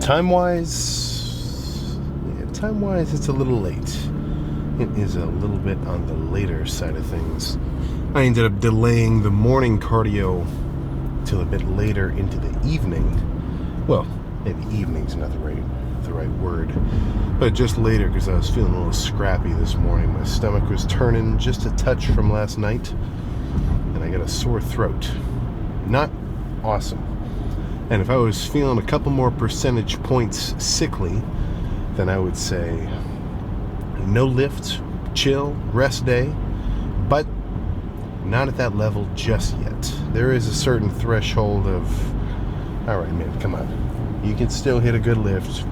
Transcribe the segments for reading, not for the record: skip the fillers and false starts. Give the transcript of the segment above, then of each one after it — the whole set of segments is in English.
Time-wise, it's a little late. It is a little bit on the later side of things. I ended up delaying the morning cardio till a bit later into the evening. Well, maybe evening's not the right word, but just later because I was feeling a little scrappy this morning. My stomach was turning just a touch from last night, and I got a sore throat. Not awesome. And if I was feeling a couple more percentage points sickly, then I would say no lift, chill, rest day, but not at that level just yet. There is a certain threshold of, all right, man, come on. You can still hit a good lift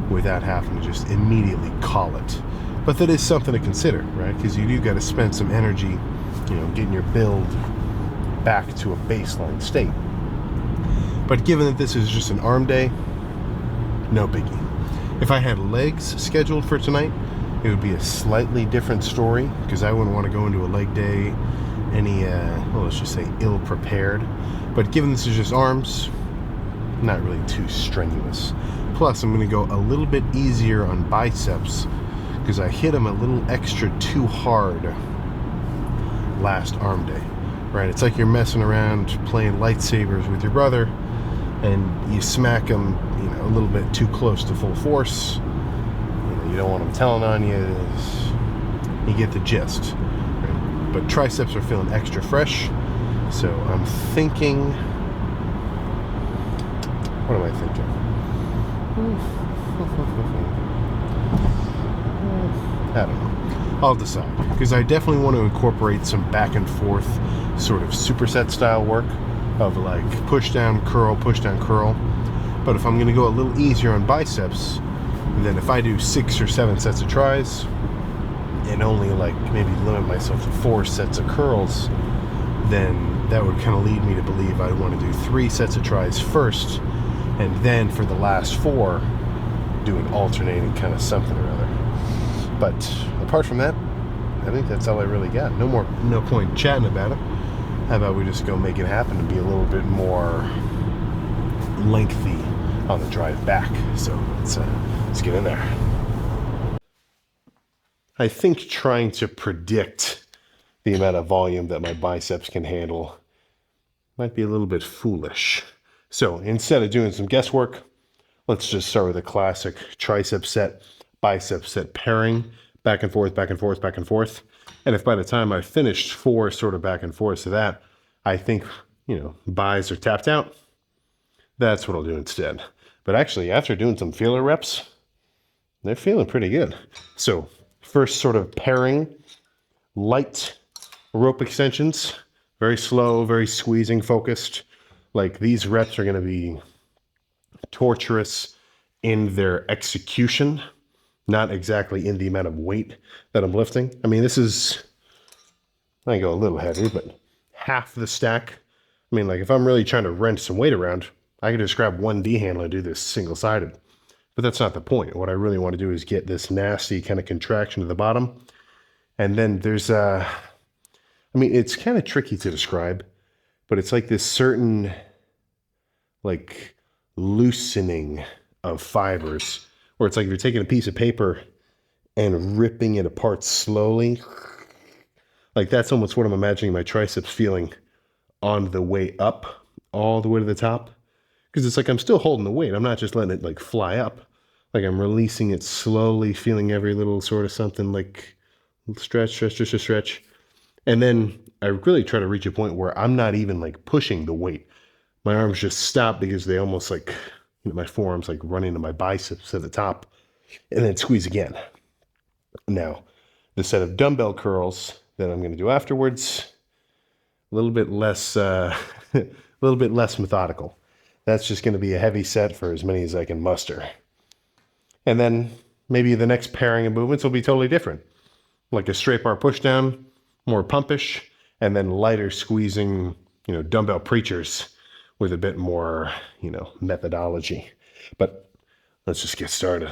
without having to just immediately call it. But that is something to consider, right? Because you do got to spend some energy, getting your build back to a baseline state. But given that this is just an arm day, no biggie. If I had legs scheduled for tonight, it would be a slightly different story because I wouldn't want to go into a leg day let's just say ill-prepared. But given this is just arms, not really too strenuous. Plus, I'm going to go a little bit easier on biceps because I hit them a little extra too hard last arm day, right? It's like you're messing around playing lightsabers with your brother and you smack them, a little bit too close to full force. You don't want them telling on you. You get the gist. Right? But triceps are feeling extra fresh, so I'm thinking. What am I thinking? I don't know. I'll decide because I definitely want to incorporate some back and forth sort of superset style work of like push down curl. But if I'm going to go a little easier on biceps, then if I do 6 or 7 sets of tries and only like maybe limit myself to 4 sets of curls, then that would kind of lead me to believe I want to do 3 sets of tries first, and then for the last 4 do an alternating kind of something or other. But apart from that, I think that's all I really got. No point chatting about it. How about we just go make it happen and be a little bit more lengthy on the drive back. So let's get in there. I think trying to predict the amount of volume that my biceps can handle might be a little bit foolish. So instead of doing some guesswork, let's just start with a classic tricep set, bicep set pairing, back and forth, back and forth, back and forth. And if by the time I finished 4 sort of back and forth to that, I think, buys are tapped out, that's what I'll do instead. But actually, after doing some feeler reps, they're feeling pretty good. So first sort of pairing, light rope extensions, very slow, very squeezing focused. Like these reps are going to be torturous in their execution, not exactly in the amount of weight that I'm lifting. I mean, I go a little heavy, but half the stack. I mean, like if I'm really trying to wrench some weight around, I can just grab one D handle and do this single-sided. But that's not the point. What I really want to do is get this nasty kind of contraction to the bottom. And then there's it's kind of tricky to describe, but it's like this certain like loosening of fibers, where it's like you're taking a piece of paper and ripping it apart slowly. Like that's almost what I'm imagining my triceps feeling on the way up, all the way to the top. Because it's like I'm still holding the weight. I'm not just letting it like fly up. Like I'm releasing it slowly, feeling every little sort of something like stretch. And then I really try to reach a point where I'm not even like pushing the weight. My arms just stop because they almost like, my forearms like run into my biceps at the top, and then squeeze again. Now, the set of dumbbell curls that I'm going to do afterwards, a little bit less methodical. That's just going to be a heavy set for as many as I can muster. And then maybe the next pairing of movements will be totally different. Like a straight bar push down, more pumpish, and then lighter squeezing, dumbbell preachers with a bit more, methodology. But let's just get started.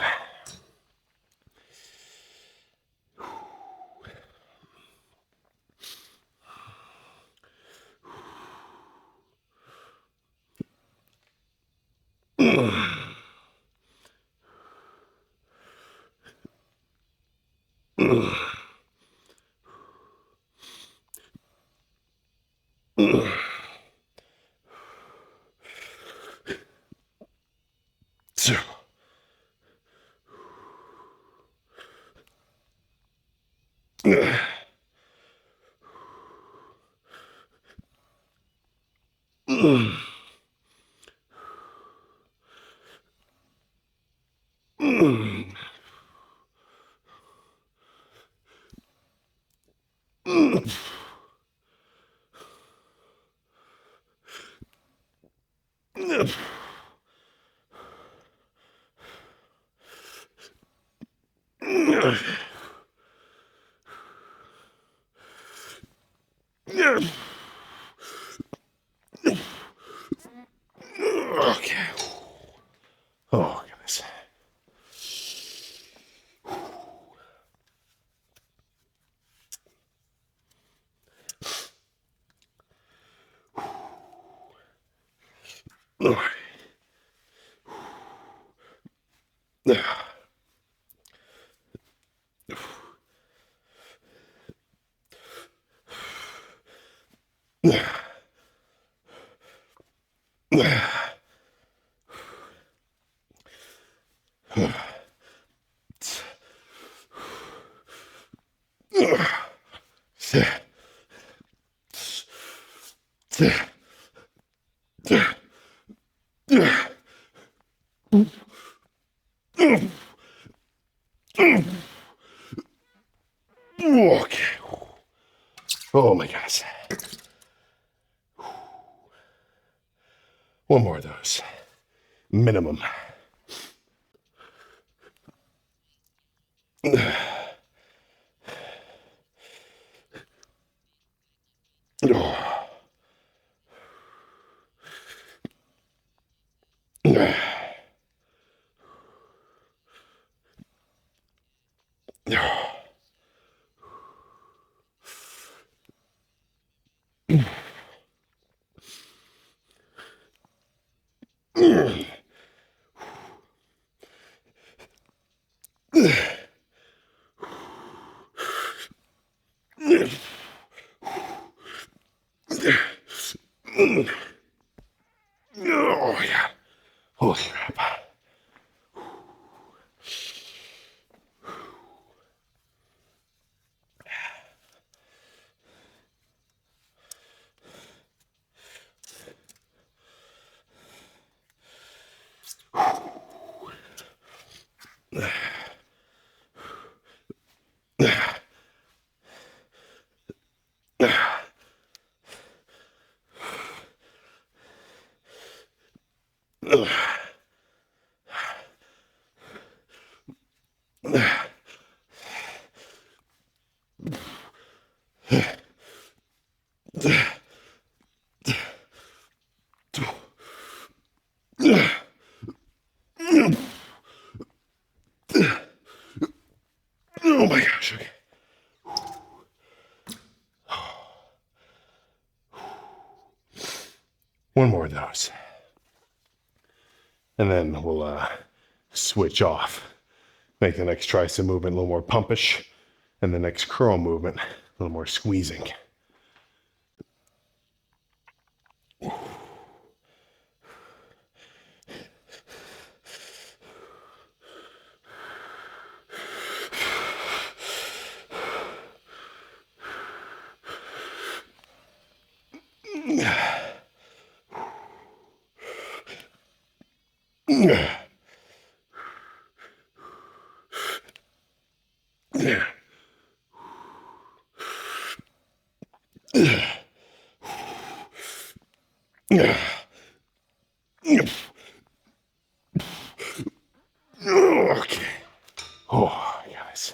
Okay. Oh, goodness. All right. Okay. Oh my gosh. One more of those. Minimum. Oh yeah. Holy crap. Oh my gosh. Okay. One more of those. And then we'll switch off. Make the next tricep movement a little more pumpish, and the next curl movement a little more squeezing. Okay. Oh, guys.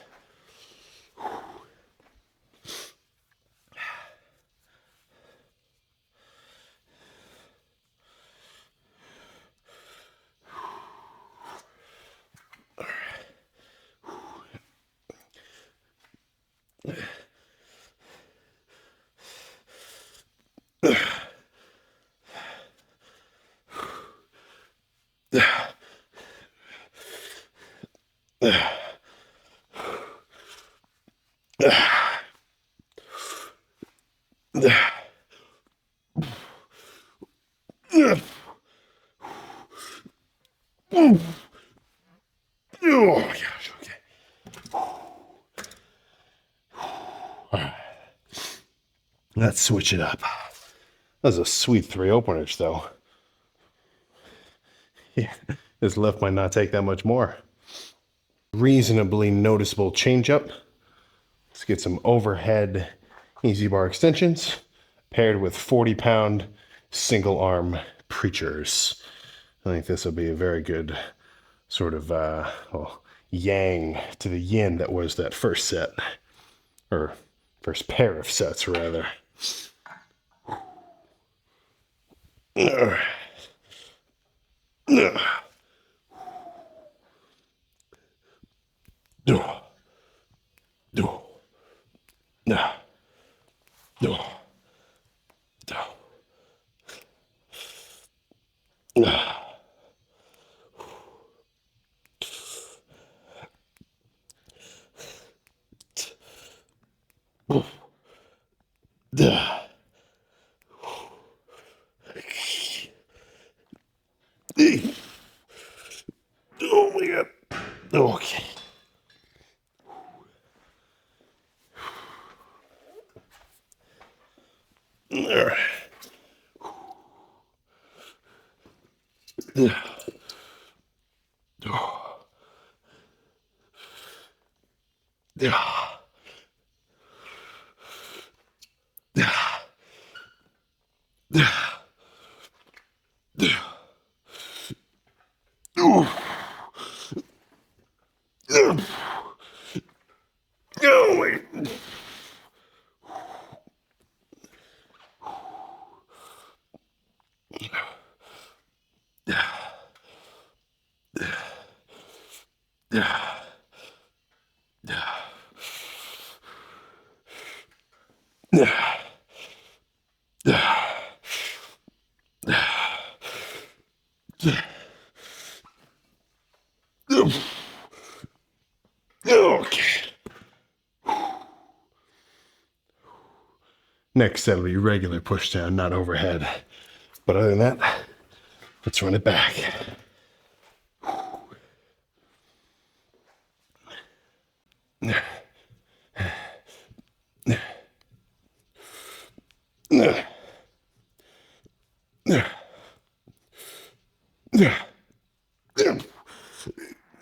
Oh my gosh, okay. Let's switch it up. That was a sweet 3 openers, though. Yeah, this lift might not take that much more. Reasonably noticeable change up. Let's get some overhead easy bar extensions paired with 40-pound single arm preachers. I think this will be a very good sort of yang to the yin that was that first set, or first pair of sets rather. Oh my god. Okay. All right. Oh my. Okay. Next set will be regular push down, not overhead. But other than that, let's run it back.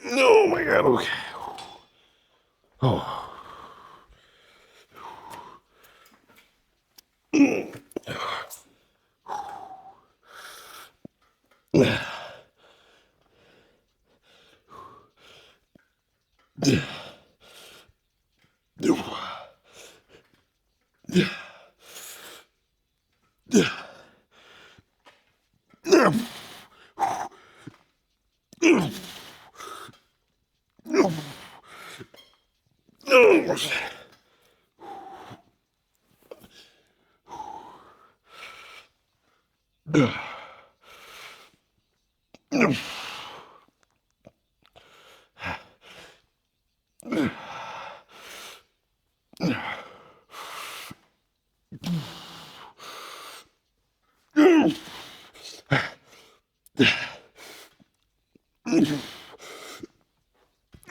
Oh my god, okay. Oh.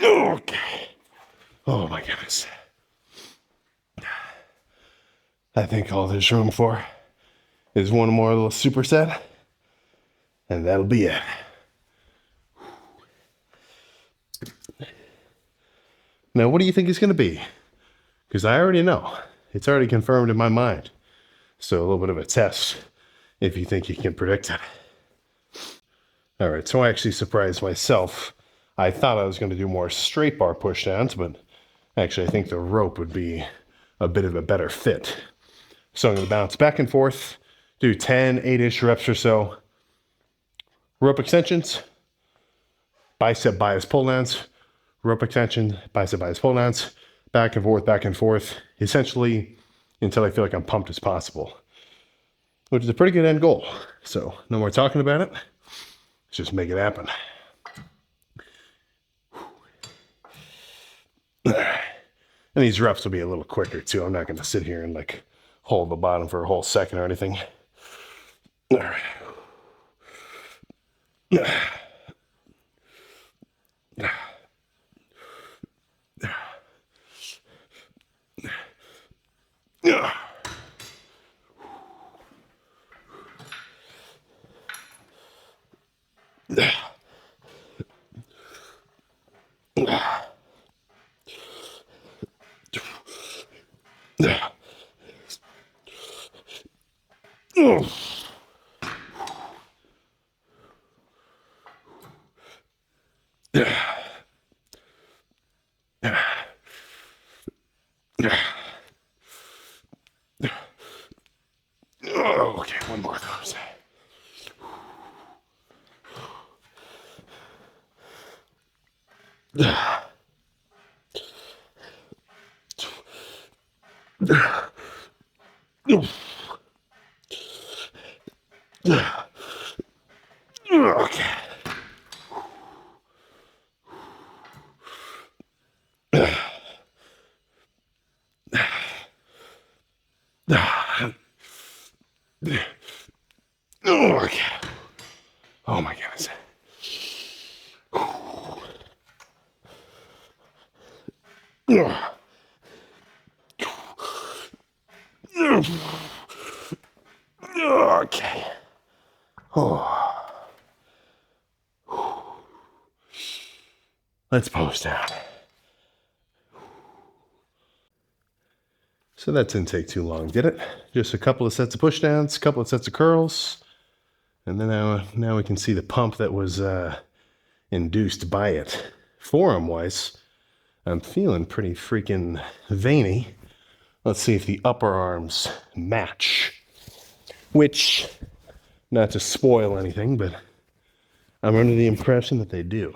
Okay. Oh my goodness. I think all there's room for is one more little superset, and that'll be it. Now, what do you think it's going to be? Because I already know. It's already confirmed in my mind. So a little bit of a test if you think you can predict it. All right, so I actually surprised myself. I thought I was going to do more straight bar pushdowns, but actually I think the rope would be a bit of a better fit. So I'm going to bounce back and forth, do 10, 8-ish reps or so. Rope extensions, bicep bias pull downs, rope extension, bicep bias pull downs, back and forth, essentially until I feel like I'm pumped as possible, which is a pretty good end goal. So no more talking about it. Let's just make it happen. And these reps will be a little quicker too. I'm not going to sit here and like hold the bottom for a whole second or anything. All right. Okay, one more of those. Okay. Okay. Oh my goodness. Okay. Oh. Let's pose down. So that didn't take too long, did it? Just a couple of sets of push downs, a couple of sets of curls, and then now we can see the pump that was induced by it. Forearm wise, I'm feeling pretty freaking veiny. Let's see if the upper arms match. Which, not to spoil anything, but I'm under the impression that they do.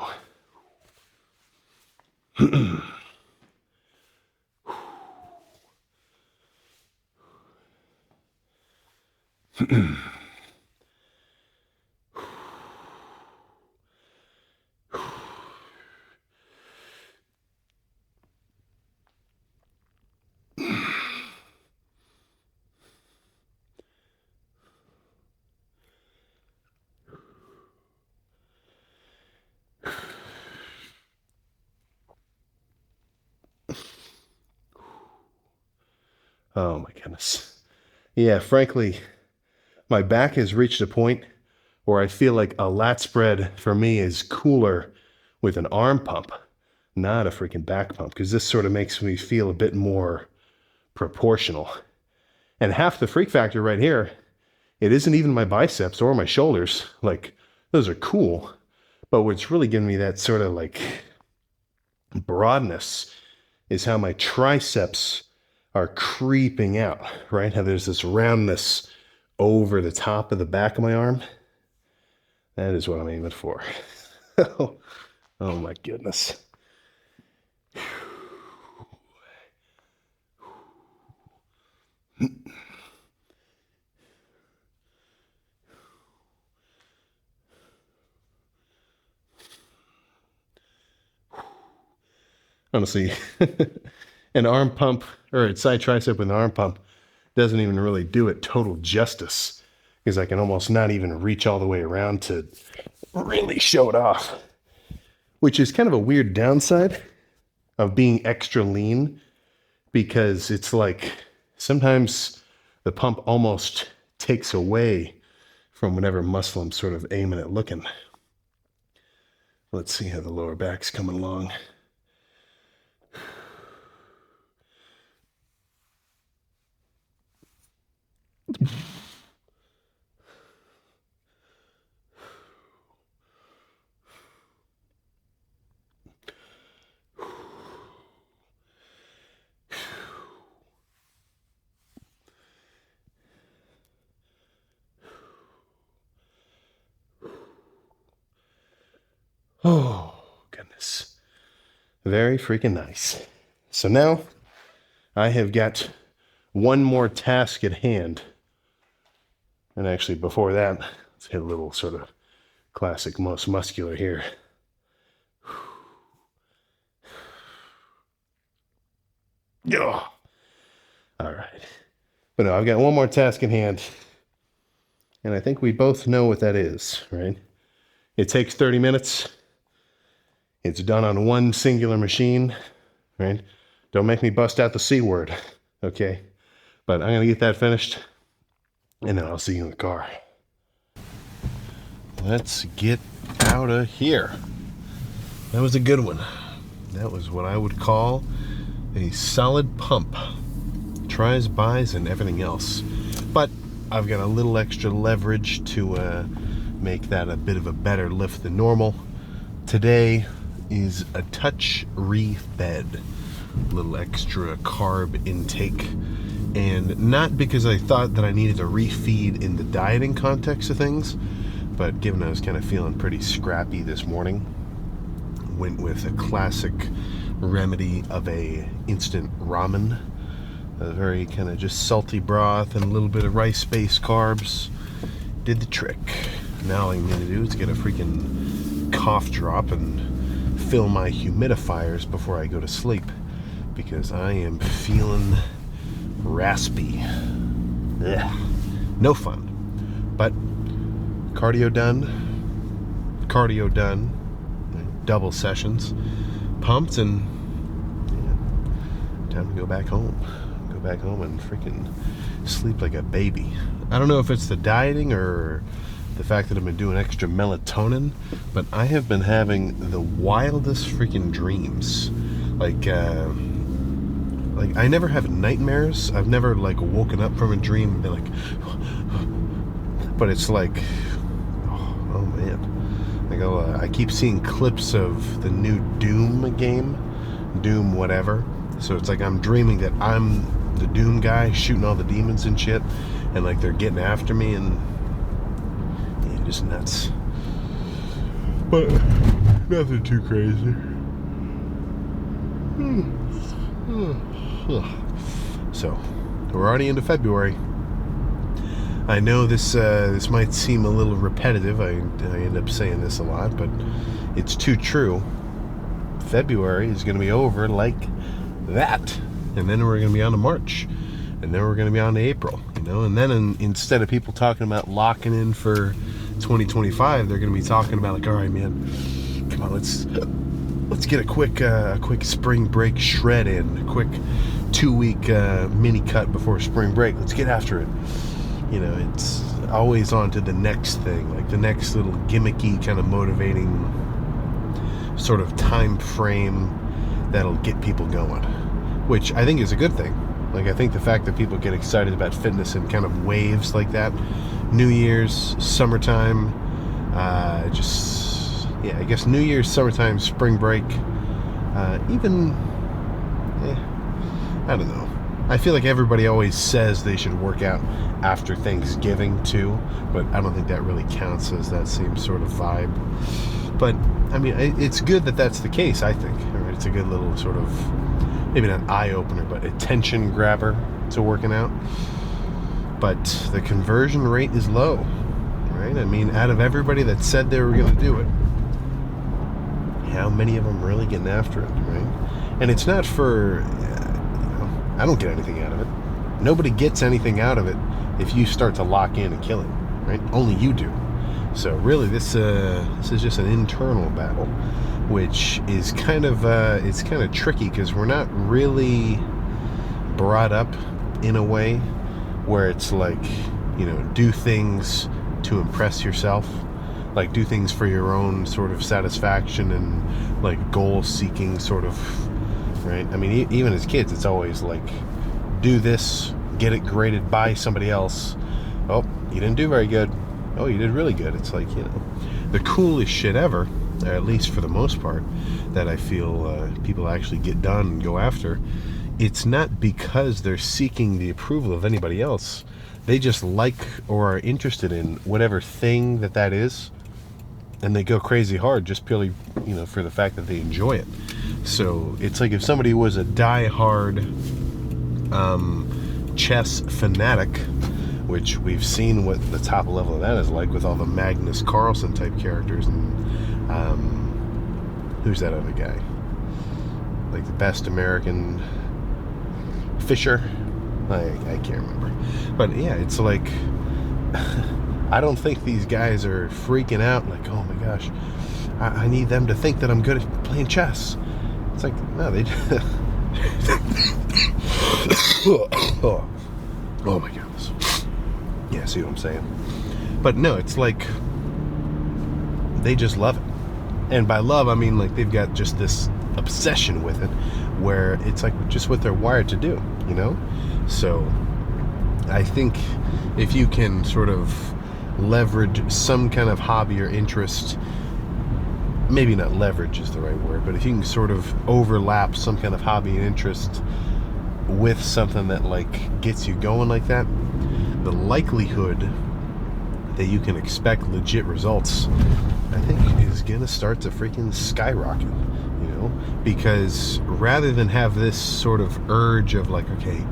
Oh my goodness. Yeah, frankly, my back has reached a point where I feel like a lat spread for me is cooler with an arm pump, not a freaking back pump, because this sort of makes me feel a bit more proportional. And half the freak factor right here, it isn't even my biceps or my shoulders. Like, those are cool. But what's really giving me that sort of like broadness is how my triceps are creeping out, right? How there's this roundness over the top of the back of my arm. That is what I'm aiming for. Oh my goodness. Honestly, an arm pump or a side tricep with an arm pump doesn't even really do it total justice, because I can almost not even reach all the way around to really show it off, which is kind of a weird downside of being extra lean, because it's like sometimes the pump almost takes away from whatever muscle I'm sort of aiming at looking. Let's see how the lower back's coming along. Oh, goodness. Very freaking nice. So now I have got one more task at hand. And actually, before that, let's hit a little sort of classic most muscular here. Yeah. All right. But no, I've got one more task in hand. And I think we both know what that is, right? It takes 30 minutes. It's done on one singular machine, right? Don't make me bust out the C word, okay? But I'm going to get that finished, and then I'll see you in the car. Let's get out of here. That was a good one. That was what I would call a solid pump. Tries, buys, and everything else. But I've got a little extra leverage to make that a bit of a better lift than normal. Today is a touch refed. A little extra carb intake. And not because I thought that I needed to refeed in the dieting context of things, but given I was kind of feeling pretty scrappy this morning, went with a classic remedy of a instant ramen. A very kind of just salty broth and a little bit of rice-based carbs. Did the trick. Now all I'm going to do is get a freaking cough drop and fill my humidifiers before I go to sleep, because I am feeling raspy. Ugh. No fun. But cardio done. Double sessions. Pumped, and yeah, time to go back home. Back home and freaking sleep like a baby. I don't know if it's the dieting or the fact that I've been doing extra melatonin, but I have been having the wildest freaking dreams. Like I never have nightmares. I've never like woken up from a dream and been like, but it's like, oh man. Like I keep seeing clips of the new Doom game, Doom whatever. So it's like I'm dreaming that I'm the Doom guy shooting all the demons and shit, and like they're getting after me, and yeah, just nuts. But nothing too crazy. So we're already into February. I know this might seem a little repetitive. I end up saying this a lot, but it's too true. February is going to be over like that, and then we're going to be on to March, and then we're going to be on to April, you know, and then instead of people talking about locking in for 2025, they're going to be talking about like, all right, man, come on, let's get a quick spring break shred in, a quick 2-week mini cut before spring break. Let's get after it. You know, it's always on to the next thing, like the next little gimmicky kind of motivating sort of time frame that'll get people going, which I think is a good thing. Like, I think the fact that people get excited about fitness in kind of waves like that, New Year's, summertime, I guess New Year's, summertime, spring break, I don't know. I feel like everybody always says they should work out after Thanksgiving too, but I don't think that really counts as that same sort of vibe. But I mean, it's good that that's the case, I think. Right? It's a good little sort of, maybe not eye-opener, but attention grabber to working out. But the conversion rate is low, right? I mean, out of everybody that said they were going to do it, how many of them really getting after it, right? And it's not for, I don't get anything out of it. Nobody gets anything out of it if you start to lock in and kill it, right? Only you do. So really, this is just an internal battle, which is kind of it's kind of tricky because we're not really brought up in a way where it's like, you know, do things to impress yourself, like do things for your own sort of satisfaction and like goal-seeking sort of, right? I mean, even as kids, it's always like, do this, get it graded by somebody else. Oh, you didn't do very good. Oh, you did really good. It's like, you know, the coolest shit ever, or at least for the most part, that I feel people actually get done and go after. It's not because they're seeking the approval of anybody else. They just like or are interested in whatever thing that is, and they go crazy hard just purely, you know, for the fact that they enjoy it. So it's like if somebody was a die-hard chess fanatic, which we've seen what the top level of that is like with all the Magnus Carlsen type characters, and who's that other guy? Like the best American Fisher? I can't remember. But yeah, it's like, I don't think these guys are freaking out like, oh my gosh, I need them to think that I'm good at playing chess. It's like, no, they oh my goodness. Yeah, see what I'm saying? But no, it's like they just love it. And by love, I mean like they've got just this obsession with it, where it's like just what they're wired to do, you know? So I think if you can sort of leverage some kind of hobby or interest, maybe not leverage is the right word, but if you can sort of overlap some kind of hobby and interest with something that like gets you going like that, the likelihood that you can expect legit results, I think, is gonna start to freaking skyrocket, you know? Because rather than have this sort of urge of like, okay,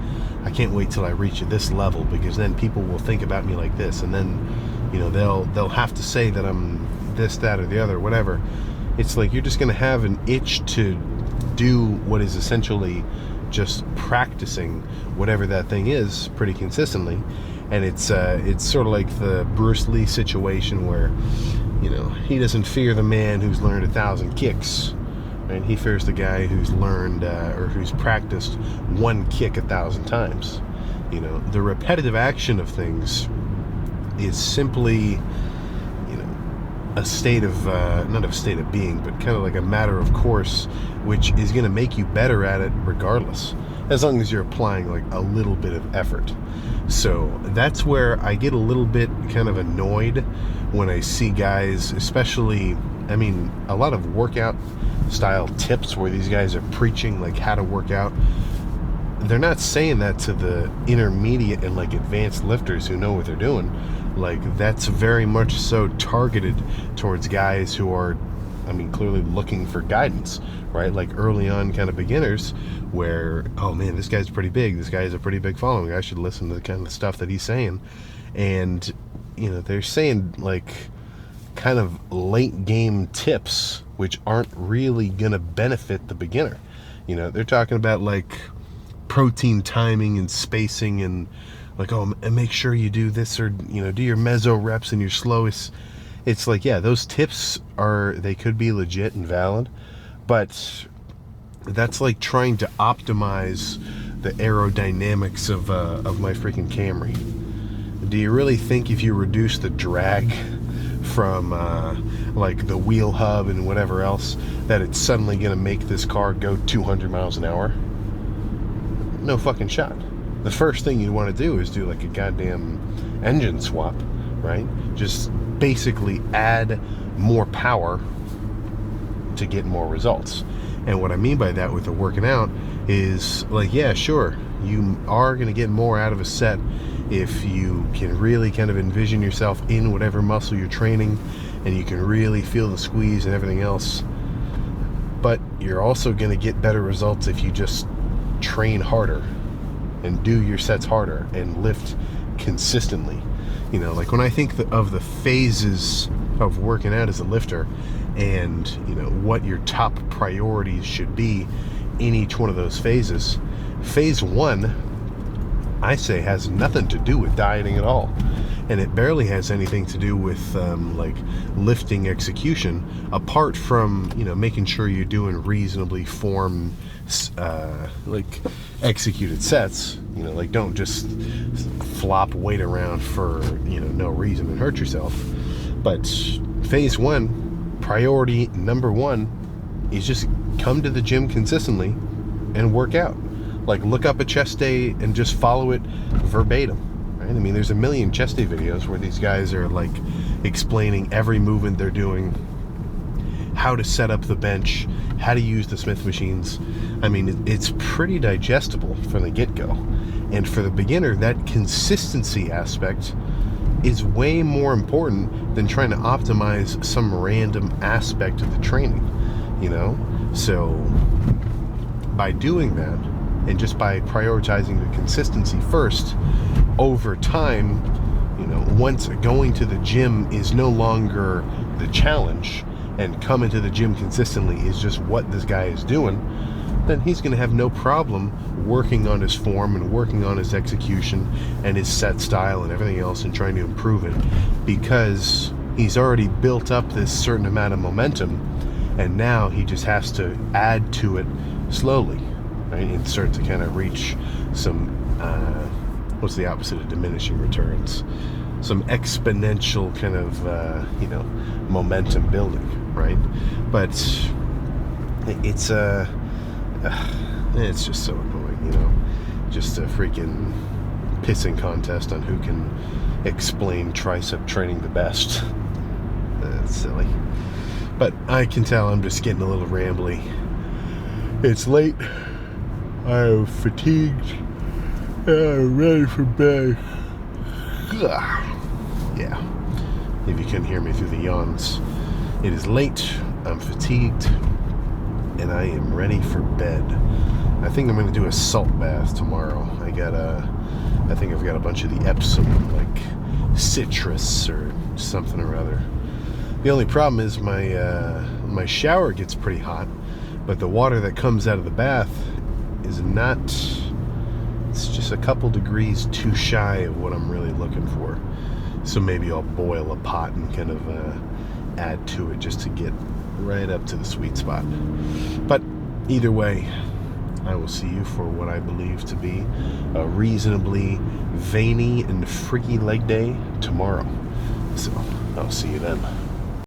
I can't wait till I reach this level because then people will think about me like this, and then, you know, they'll have to say that I'm this, that, or the other, whatever. It's like you're just gonna have an itch to do what is essentially just practicing whatever that thing is pretty consistently. And it's sort of like the Bruce Lee situation where, you know, he doesn't fear the man who's learned 1,000 kicks, right? He fears the guy who's learned or who's practiced one kick 1,000 times. You know, the repetitive action of things is simply, you know, a state of not a state of being, but kind of like a matter of course, which is going to make you better at it regardless, as long as you're applying like a little bit of effort. So that's where I get a little bit kind of annoyed when I see guys, especially, I mean, a lot of workout style tips where these guys are preaching like how to work out. They're not saying that to the intermediate and like advanced lifters who know what they're doing. Like, that's very much so targeted towards guys who are, I mean, clearly looking for guidance, right? Like early on kind of beginners where, oh man, this guy's pretty big. This guy has a pretty big following. I should listen to the kind of stuff that he's saying. And, you know, they're saying like kind of late game tips, which aren't really going to benefit the beginner. You know, they're talking about like protein timing and spacing and like, oh, and make sure you do this, or, you know, do your meso reps and your slowest. It's like, yeah, those tips they could be legit and valid, but that's like trying to optimize the aerodynamics of my freaking Camry. Do you really think if you reduce the drag from like the wheel hub and whatever else, that it's suddenly going to make this car go 200 miles an hour? No fucking shot. The first thing you want to do is do like a goddamn engine swap, right? Just basically add more power to get more results. And what I mean by that with the working out is like, yeah, sure, you are going to get more out of a set if you can really kind of envision yourself in whatever muscle you're training and you can really feel the squeeze and everything else. But you're also going to get better results if you just train harder and do your sets harder and lift consistently. You know, like when I think of the phases of working out as a lifter and, you know, what your top priorities should be in each one of those phases, phase one, I say, has nothing to do with dieting at all. And it barely has anything to do with like lifting execution, apart from, you know, making sure you're doing reasonably formed like executed sets. You know, like don't just flop weight around for, you know, no reason and hurt yourself. But phase one, priority number one, is just come to the gym consistently and work out. Like look up a chest day and just follow it verbatim. Right? I mean, there's a million chest day videos where these guys are like explaining every movement they're doing, how to set up the bench, how to use the Smith machines. I mean, it's pretty digestible from the get-go. And for the beginner, that consistency aspect is way more important than trying to optimize some random aspect of the training, you know? So by doing that, and just by prioritizing the consistency first, over time, you know, once going to the gym is no longer the challenge and coming to the gym consistently is just what this guy is doing, then he's going to have no problem working on his form and working on his execution and his set style and everything else and trying to improve it, because he's already built up this certain amount of momentum, and now he just has to add to it slowly, right, and start to kind of reach some what's the opposite of diminishing returns? some exponential kind of momentum building, right? But it's it's just so annoying, just a freaking pissing contest on who can explain tricep training the best. That's silly. But I can tell I'm just getting a little rambly. It's late. I'm fatigued. I'm ready for bed. Yeah. If you couldn't hear me through the yawns, it is late. I'm fatigued. And I am ready for bed. I think I'm going to do a salt bath tomorrow. I think I've got a bunch of the Epsom, like citrus or something or other. The only problem is my shower gets pretty hot, but the water that comes out of the bath is not, it's just a couple degrees too shy of what I'm really looking for. So maybe I'll boil a pot and kind of add to it just to get right up to the sweet spot. But either way, I will see you for what I believe to be a reasonably veiny and freaky leg day tomorrow. So I'll see you then.